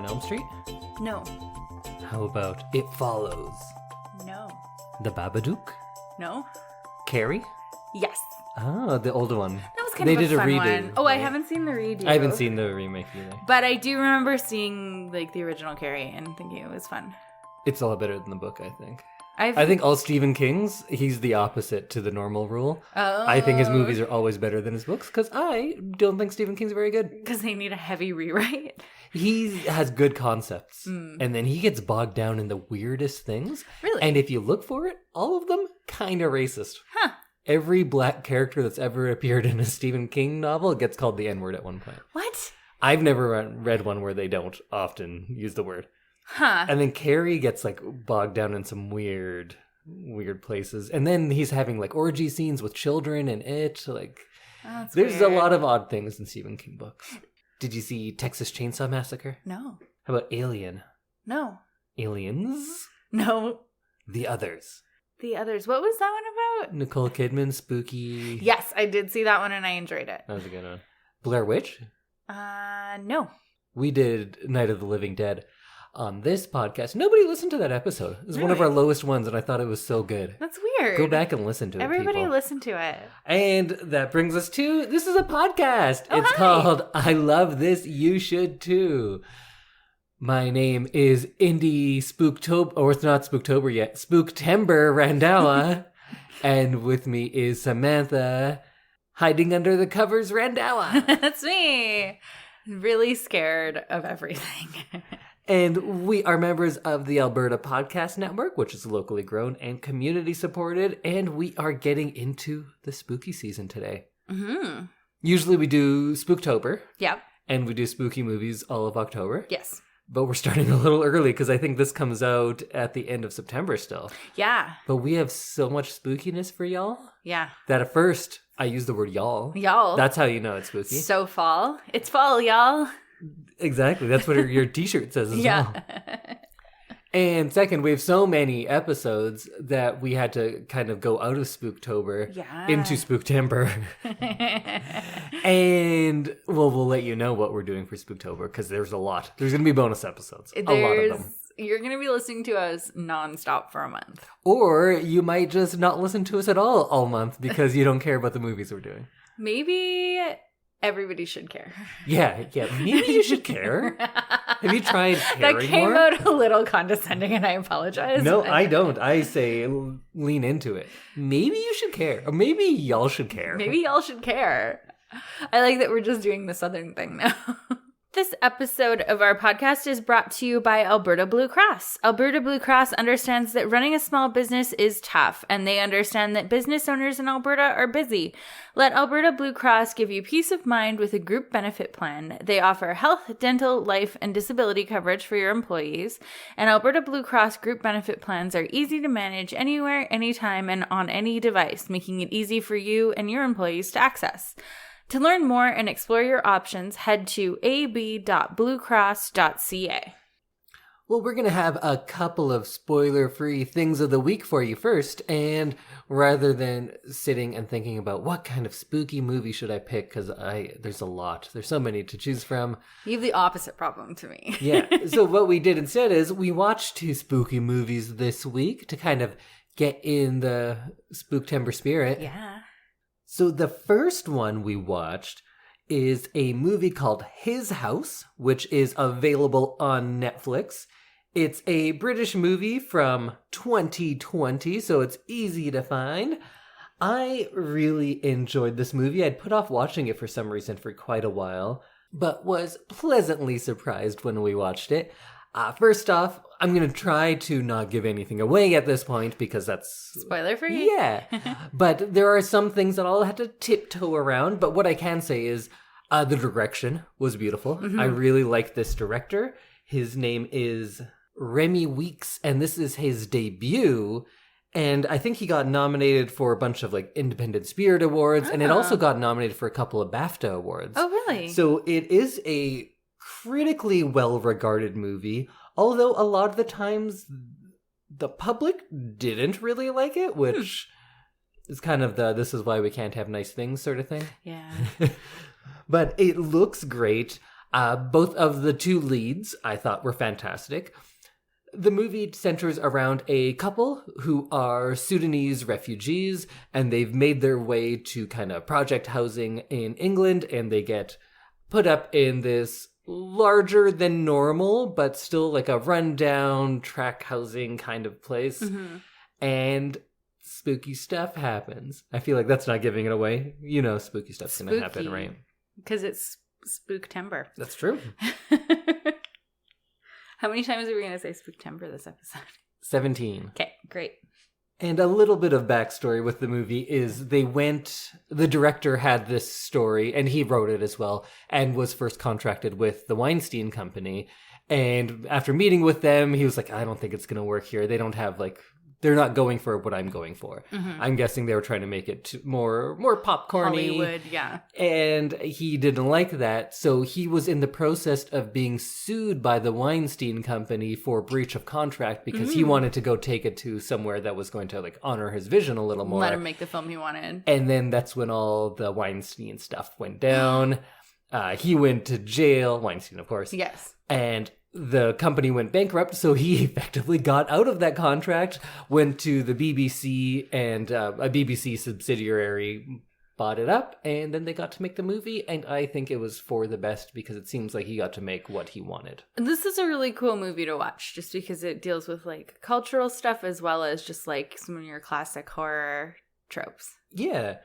Elm Street? No. How about It Follows? No. The Babadook? No. Carrie? Yes. Oh, the older one. That was kind They of did a a fun redo, one. Oh, I right? haven't seen the redo. I haven't seen the remake either. But I do remember seeing like the original Carrie and thinking it was fun. It's a lot better than the book, I think. I I think all Stephen King's, he's the opposite to the normal rule. Oh. I think his movies are always better than his books because I don't think Stephen King's very good. Because they need a heavy rewrite. He has good concepts, and then he gets bogged down in the weirdest things. Really? And if you look for it, all of them kind of racist. Huh. Every black character that's ever appeared in a Stephen King novel gets called the N-word at one point. What? I've never read one where they don't often use the word. Huh. And then Carrie gets like bogged down in some weird places. And then he's having like orgy scenes with children and it. Like, That's there's weird. a lot of odd things in Stephen King books. Did you see Texas Chainsaw Massacre? No. How about Alien? No. Aliens? No. The Others. The Others. What was that one about? Nicole Kidman, spooky. Yes, I did see that one and I enjoyed it. That was a good one. Blair Witch? No. We did Night of the Living Dead on this podcast. Nobody listened to that episode. It was one of our Really? lowest ones, and I thought it was so good. That's weird. Go back and listen to it, Everybody people. listen to it. And that brings us to, this is a podcast. Oh, It's hi. called I Love This, You Should Too. My name is Indie Spooktober, or it's not Spooktober yet, Spooktember Randawa. And with me is Samantha, hiding under the covers Randawa. That's me. Really scared of everything. And we are members of the Alberta Podcast Network, which is locally grown and community supported. And we are getting into the spooky season today. Mm-hmm. Usually we do Spooktober, Yep. and we do spooky movies all of October. Yes. But we're starting a little early because I think this comes out at the end of September still. Yeah. But we have so much spookiness for y'all Yeah. that at first I use the word y'all. Y'all. That's how you know it's spooky. So fall. It's fall, y'all. Exactly. That's what your t-shirt says as Yeah. well. And second, we have so many episodes that we had to kind of go out of Spooktober Yeah. into Spooktember. And well, we'll let you know what we're doing for Spooktober because there's a lot. There's going to be bonus episodes. A lot of them. You're going to be listening to us nonstop for a month. Or you might just not listen to us at all month because you don't care about the movies we're doing. Maybe everybody should care. Yeah, maybe you should care. Have you tried caring That came more? out a little condescending and I apologize. No, but I don't. I say lean into it. Maybe you should care. Or maybe y'all should care. Maybe y'all should care. I like that we're just doing the Southern thing now. This episode of our podcast is brought to you by Alberta Blue Cross. Alberta Blue Cross understands that running a small business is tough, and they understand that business owners in Alberta are busy. Let Alberta Blue Cross give you peace of mind with a group benefit plan. They offer health, dental, life, and disability coverage for your employees, and Alberta Blue Cross group benefit plans are easy to manage anywhere, anytime, and on any device, making it easy for you and your employees to access. To learn more and explore your options, head to ab.bluecross.ca. Well, we're going to have a couple of spoiler-free things of the week for you first. And rather than sitting and thinking about what kind of spooky movie should I pick, because there's a lot. There's so many to choose from. You have the opposite problem to me. Yeah. So what we did instead is we watched 2 spooky movies this week to kind of get in the Spooktember spirit. Yeah. So the first one we watched is a movie called His House, which is available on Netflix. It's a British movie from 2020, so it's easy to find. I really enjoyed this movie. I'd put off watching it for some reason for quite a while, but was pleasantly surprised when we watched it. First off, I'm going to try to not give anything away at this point because that's... Spoiler free? Yeah. But there are some things that I'll have to tiptoe around. But what I can say is the direction was beautiful. Mm-hmm. I really like this director. His name is Remy Weeks, and this is his debut. And I think he got nominated for a bunch of like Independent Spirit Awards. And it also got nominated for a couple of BAFTA awards. Oh, really? So it is a critically well-regarded movie, although a lot of the times the public didn't really like it, which is kind of the this is why we can't have nice things sort of thing. Yeah. But it looks great. Both of the two leads I thought were fantastic. The movie centers around a couple who are Sudanese refugees, and they've made their way to kind of project housing in England, and they get put up in this larger than normal, but still like a rundown track housing kind of place. And spooky stuff happens. I feel like that's not giving it away. You know spooky stuff's going to happen, right? Because it's Spooktember. That's true. How many times are we going to say Spooktember this episode? 17. Okay, great. And a little bit of backstory with the movie is the director had this story, and he wrote it as well, and was first contracted with the Weinstein Company. And after meeting with them, he was like, I don't think it's going to work here. They don't have they're not going for what I'm going for. I'm guessing they were trying to make it more popcorny. Hollywood, yeah. And he didn't like that. So he was in the process of being sued by the Weinstein Company for breach of contract because he wanted to go take it to somewhere that was going to honor his vision a little more. Let him make the film he wanted. And then that's when all the Weinstein stuff went down. He went to jail. Weinstein, of course. Yes. And the company went bankrupt, so he effectively got out of that contract, went to the BBC, and a BBC subsidiary bought it up, and then they got to make the movie, and I think it was for the best because it seems like he got to make what he wanted. This is a really cool movie to watch, just because it deals with cultural stuff as well as just some of your classic horror tropes. Yeah.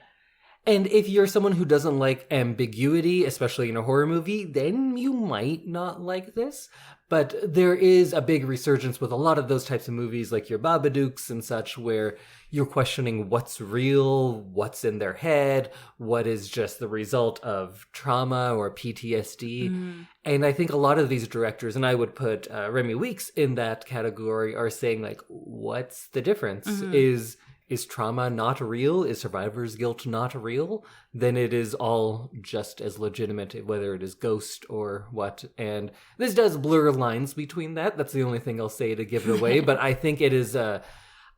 And if you're someone who doesn't like ambiguity, especially in a horror movie, then you might not like this. But there is a big resurgence with a lot of those types of movies, like your Babadooks and such, where you're questioning what's real, what's in their head, what is just the result of trauma or PTSD. And I think a lot of these directors, and I would put Remy Weeks in that category, are saying, what's the difference? Is trauma not real? Is survivor's guilt not real? Then it is all just as legitimate, whether it is ghost or what. And this does blur lines between that. That's the only thing I'll say to give it away. But I think it is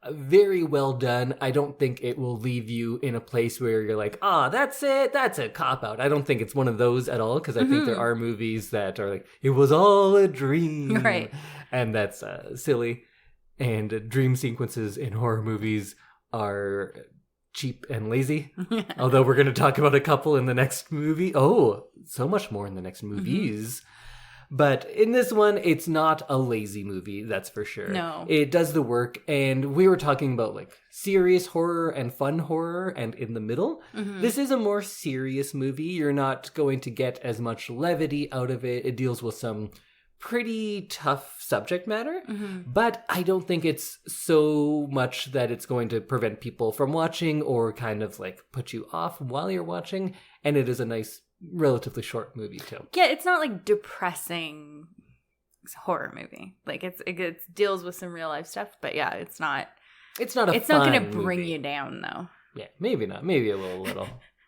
very well done. I don't think it will leave you in a place where you're like, that's it. That's a cop-out. I don't think it's one of those at all, because I think there are movies that are it was all a dream. Right. And that's silly. And dream sequences in horror movies are cheap and lazy. Although we're going to talk about a couple in the next movie. Oh, so much more in the next movies. But in this one, it's not a lazy movie, that's for sure. No. It does the work, and we were talking about serious horror and fun horror, and in the middle. This is a more serious movie. You're not going to get as much levity out of it. It deals with some pretty tough subject matter, but I don't think it's so much that it's going to prevent people from watching or kind of put you off while you're watching. And it is a nice, relatively short movie too. Yeah, it's not depressing horror movie. It deals with some real life stuff, but yeah, it's not It's not going to bring you down though. Yeah, maybe not. Maybe a little.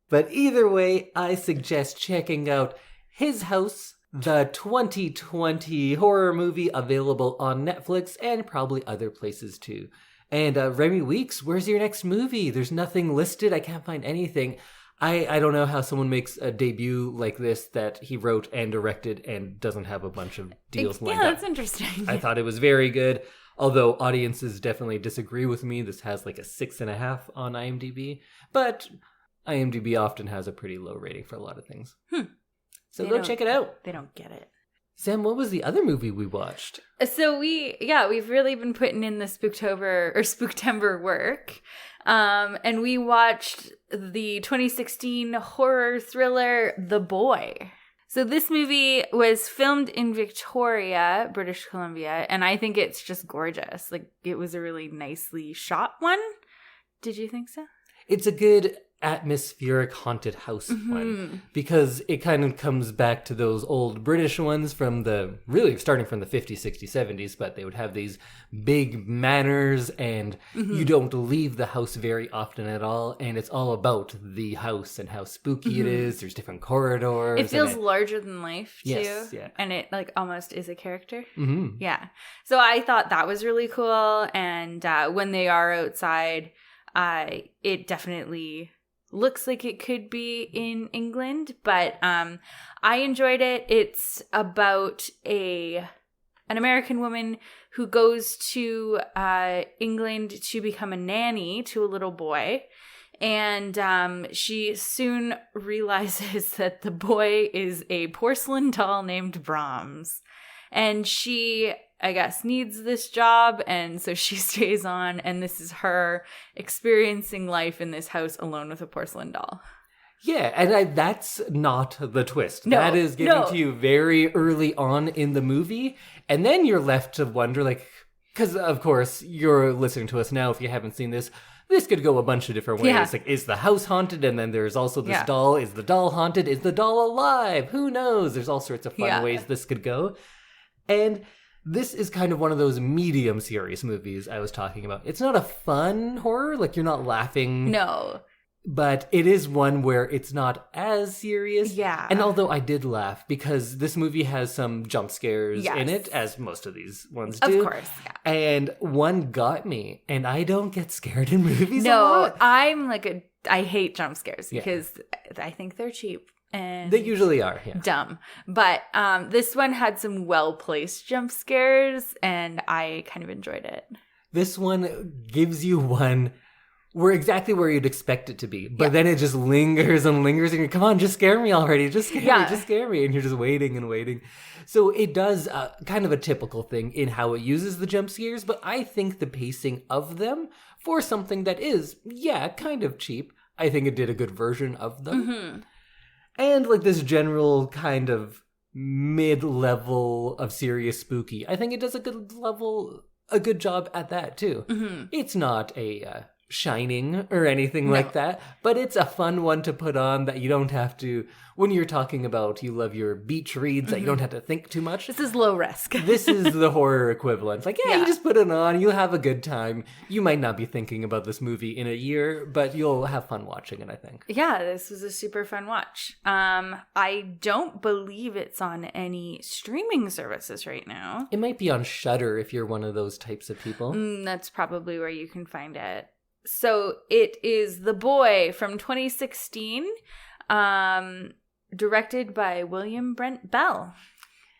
But either way, I suggest checking out His House, the 2020 horror movie, available on Netflix and probably other places too. And Remy Weeks, where's your next movie? There's nothing listed. I can't find anything. I don't know how someone makes a debut like this that he wrote and directed and doesn't have a bunch of deals lined up. Yeah, that's interesting. I thought it was very good. Although audiences definitely disagree with me. This has a 6.5 on IMDb. But IMDb often has a pretty low rating for a lot of things. So go check it out. They don't get it. Sam, what was the other movie we watched? So we've really been putting in the Spooktember work. And we watched the 2016 horror thriller, The Boy. So this movie was filmed in Victoria, British Columbia, and I think it's just gorgeous. It was a really nicely shot one. Did you think so? It's a good atmospheric haunted house one, because it kind of comes back to those old British ones from starting from the 50s, 60s, 70s, but they would have these big manors, and you don't leave the house very often at all, and it's all about the house and how spooky it is. There's different corridors. It feels larger than life too. Yes, yeah. And it almost is a character. Yeah. So I thought that was really cool, and when they are outside, it definitely looks like it could be in England, but I enjoyed it. It's about an American woman who goes to England to become a nanny to a little boy. And she soon realizes that the boy is a porcelain doll named Brahms. And she, I guess, needs this job. And so she stays on. And this is her experiencing life in this house alone with a porcelain doll. Yeah, and that's not the twist. No, that is given to you very early on in the movie. And then you're left to wonder, like, because, of course, you're listening to us now if you haven't seen this. This could go a bunch of different ways. Yeah. Like, is the house haunted? And then there's also this doll. Is the doll haunted? Is the doll alive? Who knows? There's all sorts of fun ways this could go. And this is kind of one of those medium serious movies I was talking about. It's not a fun horror. Like, you're not laughing. No. But it is one where it's not as serious. Yeah. And although I did laugh because this movie has some jump scares in it, as most of these ones do. Of course, yeah. And one got me, and I don't get scared in movies a No, lot. I'm like I hate jump scares because I think they're cheap. And They usually are, yeah. dumb. But this one had some well-placed jump scares, and I kind of enjoyed it. This one gives you one exactly where you'd expect it to be. But then it just lingers and lingers, and you're, come on, just scare me already. Just scare me. And you're just waiting and waiting. So it does kind of a typical thing in how it uses the jump scares, but I think the pacing of them for something that is, kind of cheap, I think it did a good version of them. Mm-hmm. And like this general kind of mid-level of serious spooky, I think it does a good job at that too. Mm-hmm. It's not a Shining or anything like that, but it's a fun one to put on that you don't have to, when you're talking about you love your beach reads, that you don't have to think too much. This is low risk. This is the horror equivalent. Like, you just put it on, you'll have a good time. You might not be thinking about this movie in a year, but you'll have fun watching it, I think. Yeah, this was a super fun watch. I don't believe it's on any streaming services right now. It might be on Shudder if you're one of those types of people. That's probably where you can find it. So it is The Boy from 2016, directed by William Brent Bell.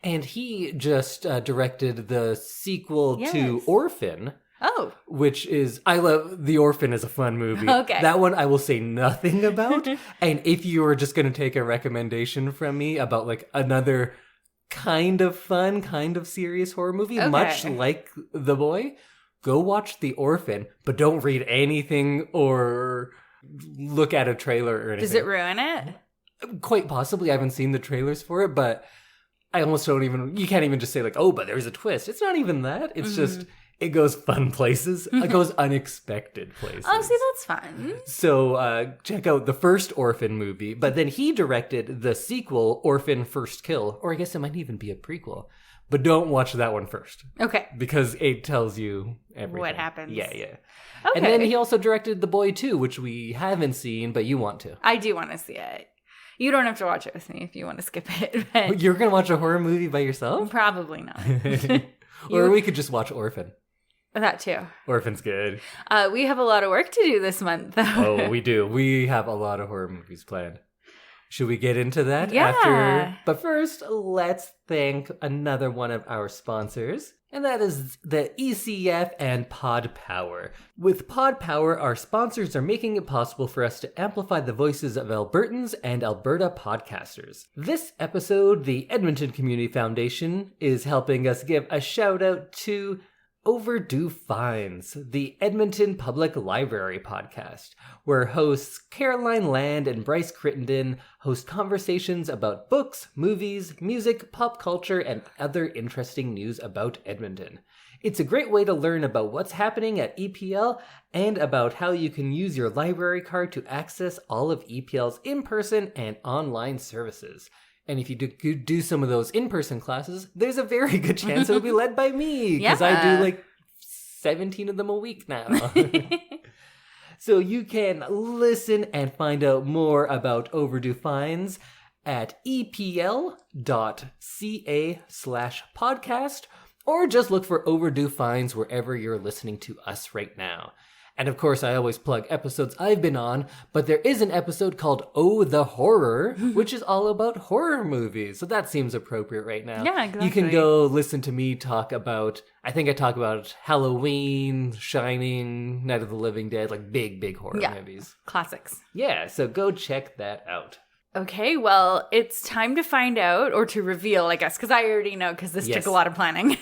And he just directed the sequel to Orphan. Oh. Which is, I love, The Orphan is a fun movie. Okay. That one I will say nothing about. And if you were just going to take a recommendation from me about like another kind of fun, kind of serious horror movie, much like The Boy, go watch The Orphan, but don't read anything or look at a trailer or anything. Does it ruin it? Quite possibly. I haven't seen the trailers for it, but I almost don't even, you can't even just say like, oh, but there's a twist. It's not even that. It's just, it goes fun places. It goes unexpected places. Oh, see, that's fun. So check out the first Orphan movie, but then he directed the sequel, Orphan First Kill, or I guess it might even be a prequel. But don't watch that one first. Okay. Because it tells you everything. What happens. Yeah. Okay. And then he also directed The Boy 2, which we haven't seen, but you want to. I do want to see it. You don't have to watch it with me if you want to skip it. But you're going to watch a horror movie by yourself? Probably not. Or we could just watch Orphan. That too. Orphan's good. We have a lot of work to do this month, though. Oh, we do. We have a lot of horror movies planned. Should we get into that after? But first, let's thank another one of our sponsors, and that is the ECF and Pod Power. With Pod Power, our sponsors are making it possible for us to amplify the voices of Albertans and Alberta podcasters. This episode, the Edmonton Community Foundation is helping us give a shout out to Overdue Finds, the Edmonton Public Library podcast, where hosts Caroline Land and Bryce Crittenden host conversations about books, movies, music, pop culture, and other interesting news about Edmonton. It's a great way to learn about what's happening at EPL and about how you can use your library card to access all of EPL's in-person and online services. And if you do some of those in-person classes, there's a very good chance it'll be led by me. Because I do like 17 of them a week now. So you can listen and find out more about Overdue Finds at epl.ca/podcast, or just look for Overdue Finds wherever you're listening to us right now. And of course, I always plug episodes I've been on, but there is an episode called Oh, the Horror, which is all about horror movies. So that seems appropriate right now. Yeah, exactly. You can go listen to me talk about, I think I talk about Halloween, Shining, Night of the Living Dead, like big horror movies. Classics. Yeah, so go check that out. Okay, well, it's time to find out, or to reveal, I guess, because I already know, because this took a lot of planning.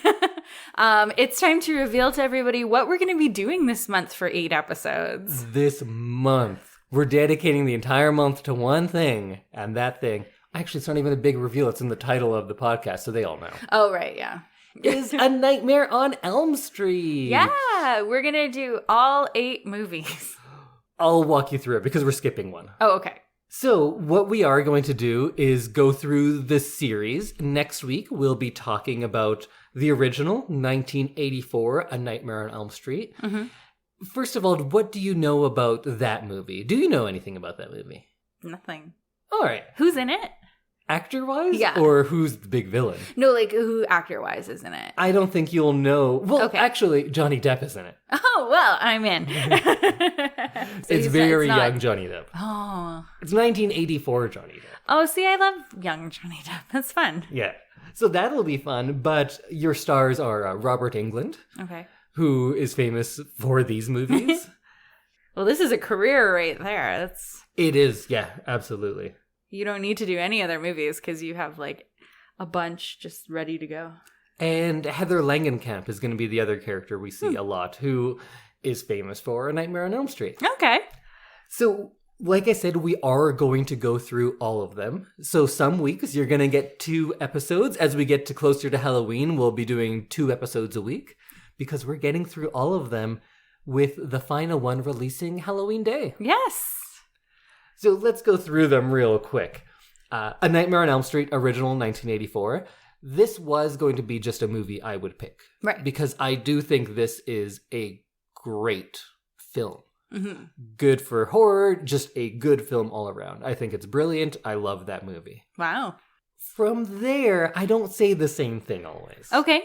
It's time to reveal to everybody what we're going to be doing this month for 8 episodes. This month. We're dedicating the entire month to one thing, and that thing, actually, it's not even a big reveal. It's in the title of the podcast, so they all know. Oh, right, yeah. Is A Nightmare on Elm Street. Yeah, we're going to do all 8 movies. I'll walk you through it because we're skipping one. Oh, okay. So what we are going to do is go through the series. Next week, we'll be talking about the original 1984, A Nightmare on Elm Street. Mm-hmm. First of all, what do you know about that movie? Do you know anything about that movie? Nothing. All right. Who's in it? Actor-wise? Yeah. Or who's the big villain? No, like who actor-wise is in it? I don't think you'll know. Well, actually, Johnny Depp is in it. Oh, well, I'm in. So it's very young Johnny Depp. Oh. It's 1984 Johnny Depp. Oh, see, I love young Johnny Depp. That's fun. Yeah. So that'll be fun, but your stars are Robert Englund. Okay. Who is famous for these movies. Well, this is a career right there. It is, yeah, absolutely. You don't need to do any other movies because you have like a bunch just ready to go. And Heather Langenkamp is going to be the other character we see a lot, who is famous for A Nightmare on Elm Street. Okay. So, like I said, we are going to go through all of them. So some weeks you're going to get 2 episodes. As we get closer to Halloween, we'll be doing 2 episodes a week because we're getting through all of them with the final one releasing Halloween Day. Yes. So let's go through them real quick. A Nightmare on Elm Street, original 1984. This was going to be just a movie I would pick. Right. Because I do think this is a great film. Mm-hmm. Good for horror, just a good film all around. I think it's brilliant. I love that movie. Wow. From there, I don't say the same thing always. Okay.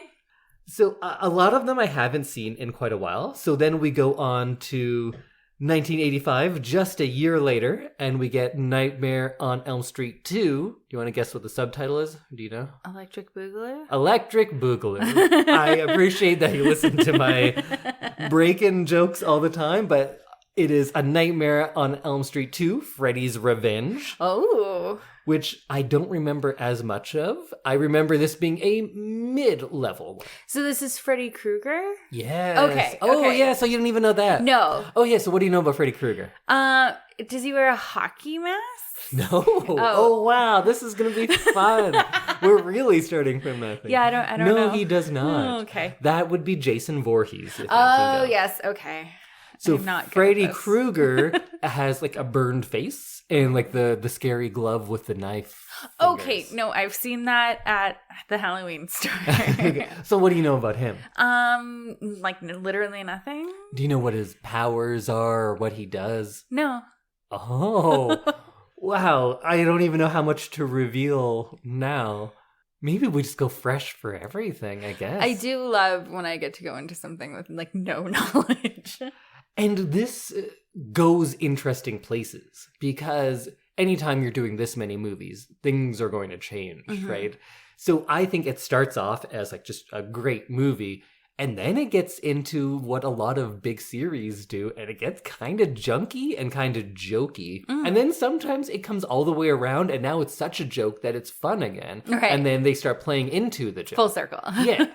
So a lot of them I haven't seen in quite a while. So then we go on to 1985, just a year later, and we get Nightmare on Elm Street 2. Do you want to guess what the subtitle is? Do you know? Electric Boogaloo? Electric Boogaloo. I appreciate that you listen to my break-in jokes all the time, but it is A Nightmare on Elm Street 2, Freddy's Revenge. Oh. Which I don't remember as much of. I remember this being a mid-level one. So this is Freddy Krueger? Yes. Okay. Oh, yeah, so you didn't even know that. No. Oh, yeah, so what do you know about Freddy Krueger? Does he wear a hockey mask? No. Oh, wow, this is going to be fun. We're really starting from nothing. Yeah, I don't know. No, he does not. Oh, okay. That would be Jason Voorhees. Oh, yes, okay. So Freddy Krueger has like a burned face and like the scary glove with the knife. Okay, no, I've seen that at the Halloween store. Okay. So what do you know about him? Like literally nothing. Do you know what his powers are or what he does? No. Oh, wow. I don't even know how much to reveal now. Maybe we just go fresh for everything, I guess. I do love when I get to go into something with like no knowledge. And this goes interesting places because anytime you're doing this many movies, things are going to change, right? So I think it starts off as like just a great movie, and then it gets into what a lot of big series do, and it gets kind of junky and kind of jokey. And then sometimes it comes all the way around, and now it's such a joke that it's fun again. Right. And then they start playing into the joke. Full circle. Yeah.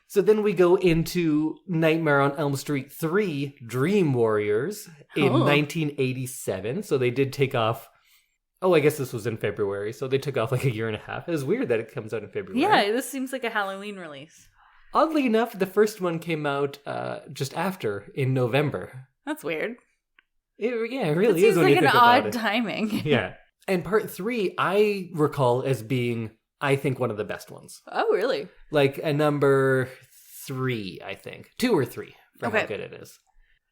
So then we go into Nightmare on Elm Street 3, Dream Warriors, in 1987. So they did take off, I guess this was in February, so they took off like a year and a half. It was weird that it comes out in February. Yeah, this seems like a Halloween release. Oddly enough, the first one came out just after, in November. That's weird. It really is when you think about it. Seems like an odd timing. Yeah. And part 3, I recall as being, I think, one of the best ones. Oh, really? Like a number 3, I think. 2 or 3 for how good it is.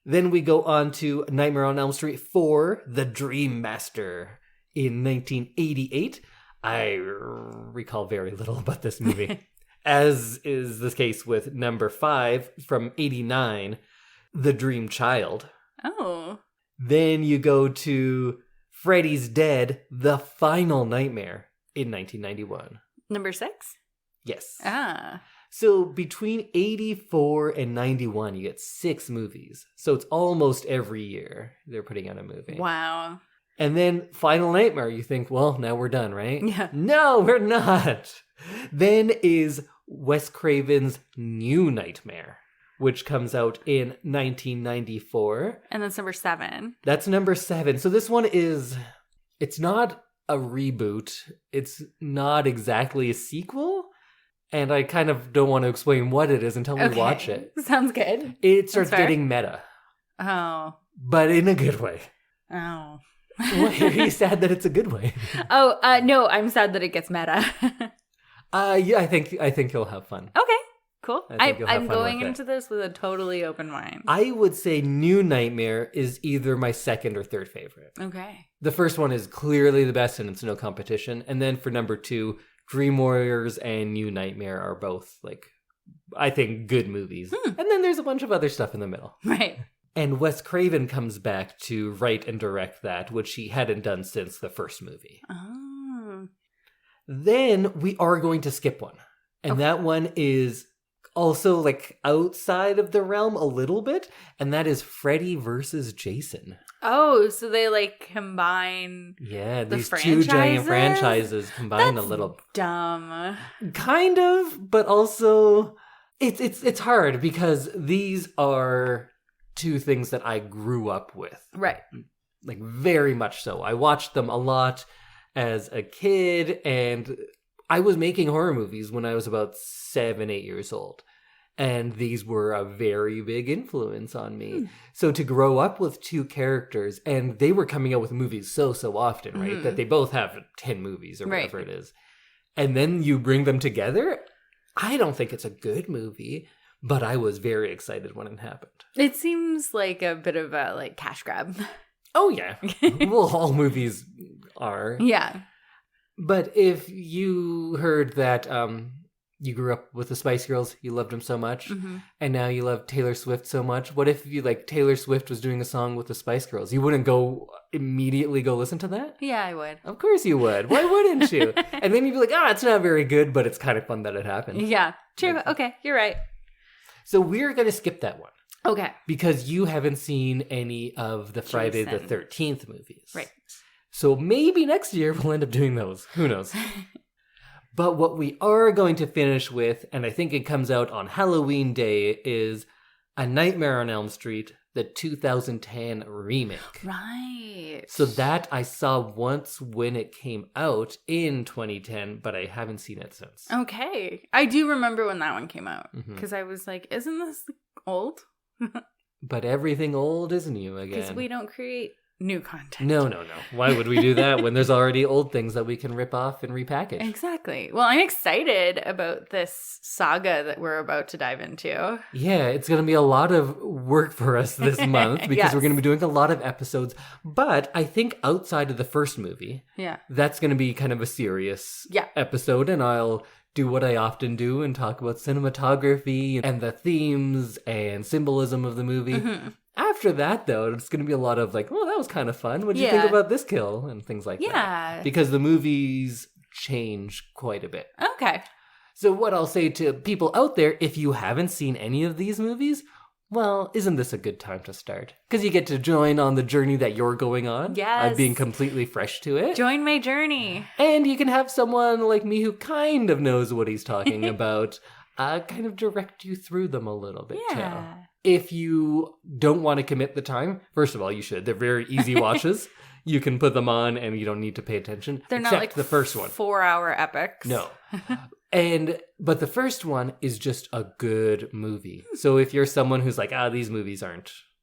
Then we go on to Nightmare on Elm Street 4, The Dream Master, in 1988. I recall very little about this movie. As is the case with number 5 from 89, The Dream Child. Oh. Then you go to Freddy's Dead, The Final Nightmare in 1991. Number 6? Yes. Ah. So between 84 and 91, you get 6 movies. So it's almost every year they're putting out a movie. Wow. And then Final Nightmare, you think, well, now we're done, right? Yeah. No, we're not. Then is Wes Craven's New Nightmare, which comes out in 1994. And that's number 7. That's number 7. So this one it's not a reboot. It's not exactly a sequel. And I kind of don't want to explain what it is until we watch it. Sounds good. It starts getting meta. Oh. But in a good way. Oh. Why are you sad that it's a good way? No, I'm sad that it gets meta. Yeah, I think you'll have fun. Okay, cool. I'm fun going with into this with a totally open mind. I would say New Nightmare is either my second or third favorite. Okay. The first one is clearly the best and it's no competition. And then for number 2, Dream Warriors and New Nightmare are both, like, I think, good movies. And then there's a bunch of other stuff in the middle. Right. And Wes Craven comes back to write and direct that, which he hadn't done since the first movie. Oh. Then we are going to skip one. And that one is also, like, outside of the realm a little bit. And that is Freddy versus Jason. Oh, so they, like, combine these the two giant franchises combined a little. Dumb. Kind of, but also it's hard because these are 2 things that I grew up with. Right. Like, very much so. I watched them a lot as a kid, and I was making horror movies when I was about 7, 8 years old. And these were a very big influence on me. So to grow up with 2 characters, and they were coming out with movies so often, right? That they both have 10 movies or whatever it is. And then you bring them together. I don't think it's a good movie, but I was very excited when it happened. It seems like a bit of a, like, cash grab. Oh, yeah. Well, all movies are. Yeah. But if you heard that you grew up with the Spice Girls, you loved them so much, and now you love Taylor Swift so much, what if Taylor Swift was doing a song with the Spice Girls? You wouldn't immediately go listen to that? Yeah, I would. Of course you would. Why wouldn't you? And then you'd be like, it's not very good, but it's kind of fun that it happened. Yeah, true. Okay, you're right. So we're going to skip that one. Okay. Because you haven't seen any of the Friday the 13th movies. Right. So maybe next year we'll end up doing those. Who knows? But what we are going to finish with, and I think it comes out on Halloween Day, is A Nightmare on Elm Street, the 2010 remake. Right. So that I saw once when it came out in 2010, but I haven't seen it since. Okay. I do remember when that one came out, because I was like, isn't this old? But everything old is new again. Because we don't create new content. No. Why would we do that when there's already old things that we can rip off and repackage? Exactly. Well, I'm excited about this saga that we're about to dive into. Yeah, it's going to be a lot of work for us this month because we're going to be doing a lot of episodes. But I think outside of the first movie, that's going to be kind of a serious episode, and I'll do what I often do and talk about cinematography and the themes and symbolism of the movie. After that, though, it's going to be a lot of like, that was kind of fun. What do you think about this kill? And things like that. Because the movies change quite a bit. Okay. So what I'll say to people out there, if you haven't seen any of these movies, well, isn't this a good time to start? Because you get to join on the journey that you're going on. Yes. Being completely fresh to it. Join my journey. And you can have someone like me who kind of knows what he's talking about kind of direct you through them a little bit too. If you don't want to commit the time, first of all, you should. They're very easy watches. You can put them on and you don't need to pay attention. They're except not like the first one. 4-hour epics. No. But the first one is just a good movie. So if you're someone who's like, these movies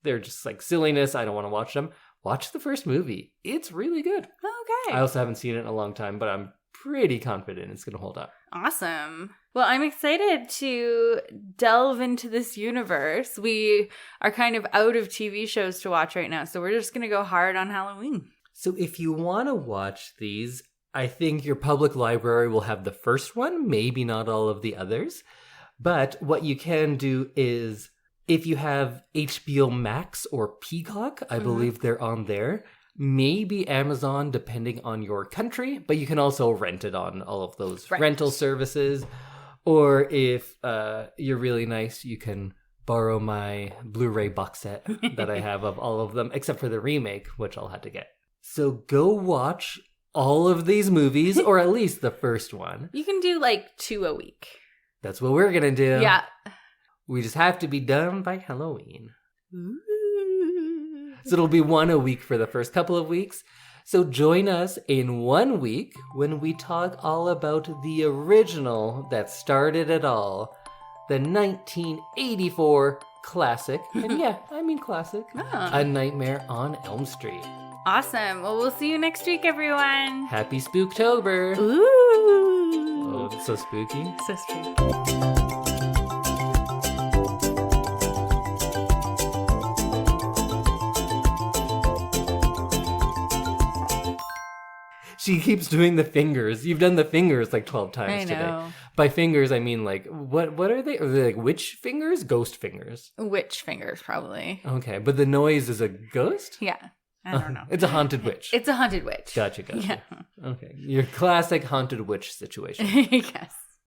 they're just like silliness, I don't want to watch them, watch the first movie. It's really good. Okay. I also haven't seen it in a long time, but I'm pretty confident it's going to hold up. Awesome. Well, I'm excited to delve into this universe. We are kind of out of TV shows to watch right now, so we're just going to go hard on Halloween. So if you want to watch these, I think your public library will have the first one, maybe not all of the others. But what you can do is, If you have HBO Max or Peacock, I believe they're on there. Maybe Amazon, depending on your country, but you can also rent it on all of those rental services. Or if you're really nice, you can borrow my Blu-ray box set that I have of all of them, except for the remake, which I'll have to get. So go watch all of these movies, or at least the first one. You can do like 2 a week. That's what we're going to do. Yeah. We just have to be done by Halloween. Ooh. So it'll be 1 a week for the first couple of weeks. So join us in 1 week when we talk all about the original that started it all. The 1984 classic. And yeah, I mean classic. Oh. A Nightmare on Elm Street. Awesome. Well, we'll see you next week, everyone. Happy Spooktober. Ooh. Oh, it's so spooky. So spooky. She keeps doing the fingers. You've done the fingers like 12 times today. By fingers, I mean like, what are they? Are they like witch fingers? Ghost fingers? Witch fingers, probably. Okay, but the noise is a ghost? Yeah. I don't know. It's a haunted witch. It's a haunted witch. Gotcha. Yeah. Okay. Your classic haunted witch situation. Yes.